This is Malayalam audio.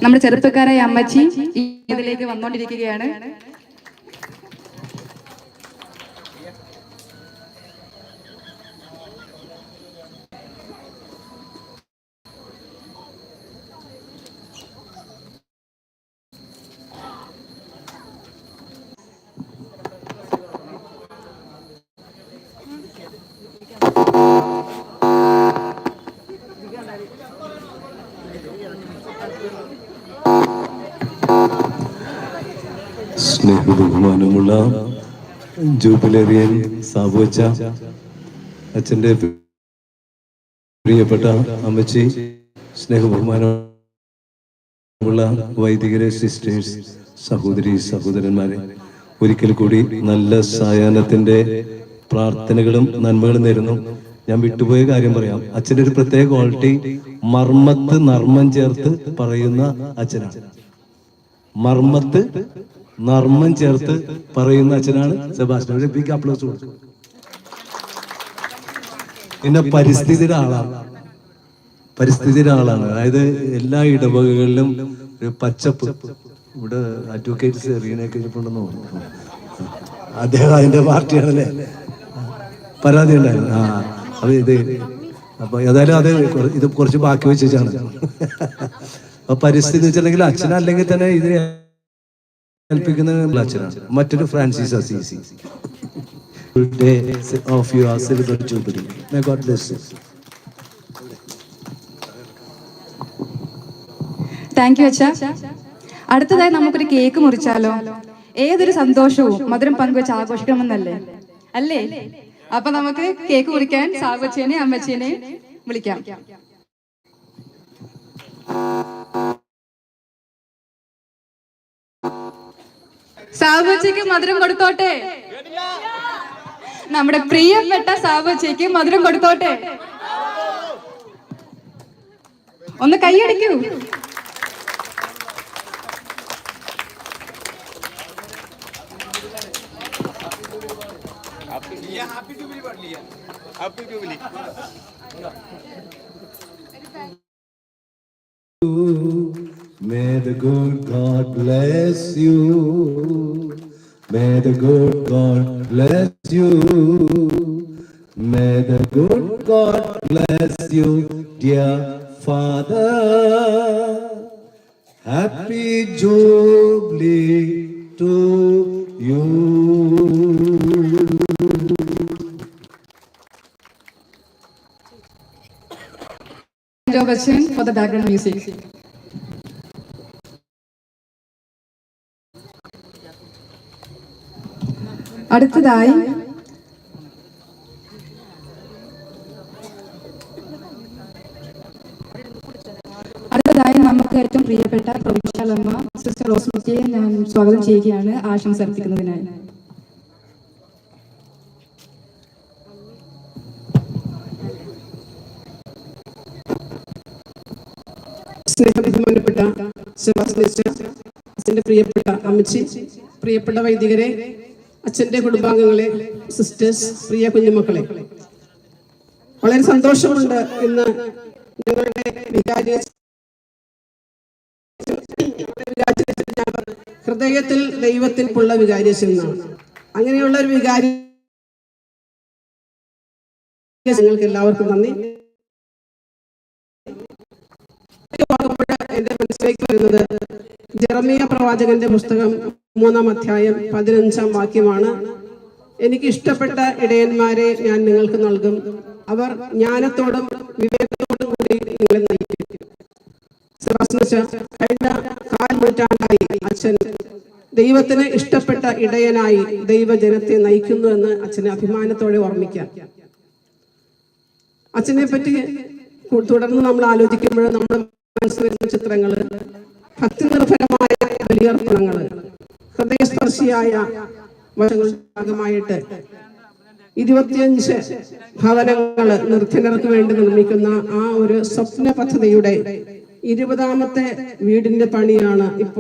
നമ്മുടെ ചെറുപ്പക്കാരായ അമ്മച്ചി ഇതിലേക്ക് വന്നുകൊണ്ടിരിക്കുകയാണ്. സ്നേഹബഹുമാനമുള്ള ജൂബിലേറിയൻ സാബുവച്ച, അച്ഛൻ്റെ പ്രിയപ്പെട്ട അമ്മച്ചി, സ്നേഹബഹുമാനമുള്ള വൈദികരെ, സിസ്റ്റേഴ്സ്, സഹോദരി സഹോദരന്മാരെ, ഒരിക്കൽ കൂടി നല്ല സായാഹ്നത്തിന്റെ പ്രാർത്ഥനകളും നന്മകളും നേരുന്നു. ഞാൻ വിട്ടുപോയ കാര്യം പറയാം. അച്ഛൻ്റെ ഒരു പ്രത്യേക ക്വാളിറ്റി, മർമ്മത്ത് നർമ്മം ചേർത്ത് പറയുന്ന അച്ഛനാണ്. മർമ്മത്ത് നർമ്മം ചേർത്ത് പറയുന്ന അച്ഛനാണ് സെബാസ്റ്റ്യൻ. ബിഗ് അപ്ലോസ് കൊടുക്കും. പിന്നെ പരിസ്ഥിതിയുടെ ആളാണ്. അതായത് എല്ലാ ഇടവകകളിലും ഒരു പച്ചപ്പ്. ഇവിടെ അഡ്വക്കേറ്റ് സെറീനൊക്കെ ഇരിപ്പുണ്ടെന്ന് തോന്നുന്നു. അദ്ദേഹം അതിന്റെ പാർട്ടിയാണല്ലേ, പരാതി ഉണ്ടായിരുന്നു. അത് അപ്പൊ ഏതായാലും ഇത് കുറച്ച് ബാക്കി വെച്ചാണ്. അപ്പൊ പരിസ്ഥിതി വെച്ചിട്ടുണ്ടെങ്കിൽ അച്ഛനല്ലെങ്കിൽ തന്നെ ഇതിനെ ഏൽപ്പിക്കുന്ന അച്ഛനാണ്. മറ്റൊരു Francis Assisi. Of your silver jubilee. May God bless you. Thank you അച്ഛാ. അടുത്തതായി നമുക്കൊരു കേക്ക് മുറിച്ചാലോ? ഏതൊരു സന്തോഷവും മധുരം പങ്കുവെച്ച് ആഘോഷിക്കണമെന്നല്ലേ അല്ലേ? അപ്പൊ നമുക്ക് കേക്ക് മുറിക്കാൻ സാബച്ചേനെ അമ്മച്ചേനെ വിളിക്കാം. സാബച്ചയ്ക്ക് മധുരം കൊടുത്തോട്ടെ. നമ്മുടെ പ്രിയപ്പെട്ട സാബച്ചയ്ക്ക് മധുരം കൊടുത്തോട്ടെ. ഒന്ന് കൈയടിക്കൂ. May the good God bless you. May the good God bless you. May the good God bless you, dear Father. Happy Jubilee to you. For the background music. അടുത്തതായി നമുക്ക് ഏറ്റവും പ്രിയപ്പെട്ട പ്രൊവിൻഷ്യലമ്മ സിസ്റ്റർ റോസ്മിറ്റിയെ ഞാൻ സ്വാഗതം ചെയ്യുകയാണ് ആശംസ അർപ്പിക്കുന്നതിനായി. സ്നേഹബഹുമാനപ്പെട്ട സെബാസ്റ്റ്യൻ, അച്ഛൻ്റെ പ്രിയപ്പെട്ട അമ്മച്ചി, പ്രിയപ്പെട്ട വൈദികരെ, അച്ഛൻ്റെ കുടുംബാംഗങ്ങളെ, സിസ്റ്റേഴ്സ്, പ്രിയ കുഞ്ഞുമക്കളെ, വളരെ സന്തോഷമുണ്ട് ഇന്ന് ഞങ്ങളുടെ ഹൃദയത്തിൽ ദൈവത്തിൽ ഉള്ള വികാരിയച്ഛൻ എന്നാണ്. അങ്ങനെയുള്ള ഒരു വികാരി ഞങ്ങൾക്ക് എല്ലാവർക്കും നന്ദി. എന്റെ മനസ്സിലേക്ക് വരുന്നത് ജെറമിയ പ്രവാചകന്റെ പുസ്തകം 3-ാം അധ്യായം 15-ാം വാക്യമാണ്. എനിക്ക് ഇഷ്ടപ്പെട്ട ഇടയന്മാരെ ഞാൻ നിങ്ങൾക്ക് നൽകും, അവർ ജ്ഞാനത്തോടും വിവേകത്തോടും കൂടി നിങ്ങളെ നയിക്കും. സെബാസ്റ്റ്യൻ, കഴിഞ്ഞ 4 നൂറ്റാണ്ടായി അച്ഛൻ ദൈവത്തിന് ഇഷ്ടപ്പെട്ട ഇടയനായി ദൈവജനത്തെ നയിക്കുന്നു എന്ന് അച്ഛനെ അഭിമാനത്തോടെ ഓർമ്മിക്കാം. അച്ഛനെ പറ്റി തുടർന്ന് നമ്മൾ ആലോചിക്കുമ്പോൾ നമ്മുടെ മനസ്സിൽ വരുന്ന ചിത്രങ്ങള്, ഭക്തി നിർഭരമായ ബലിയർപ്പണങ്ങള്, ഹൃദയസ്പർശിയായ ഭാഗമായിട്ട് 25 ഭവനങ്ങള് നിർധനർക്ക് വേണ്ടി നിർമ്മിക്കുന്ന ആ ഒരു സ്വപ്ന പദ്ധതിയുടെ 20ാമത്തെ വീടിന്റെ പണിയാണ് ഇപ്പോൾ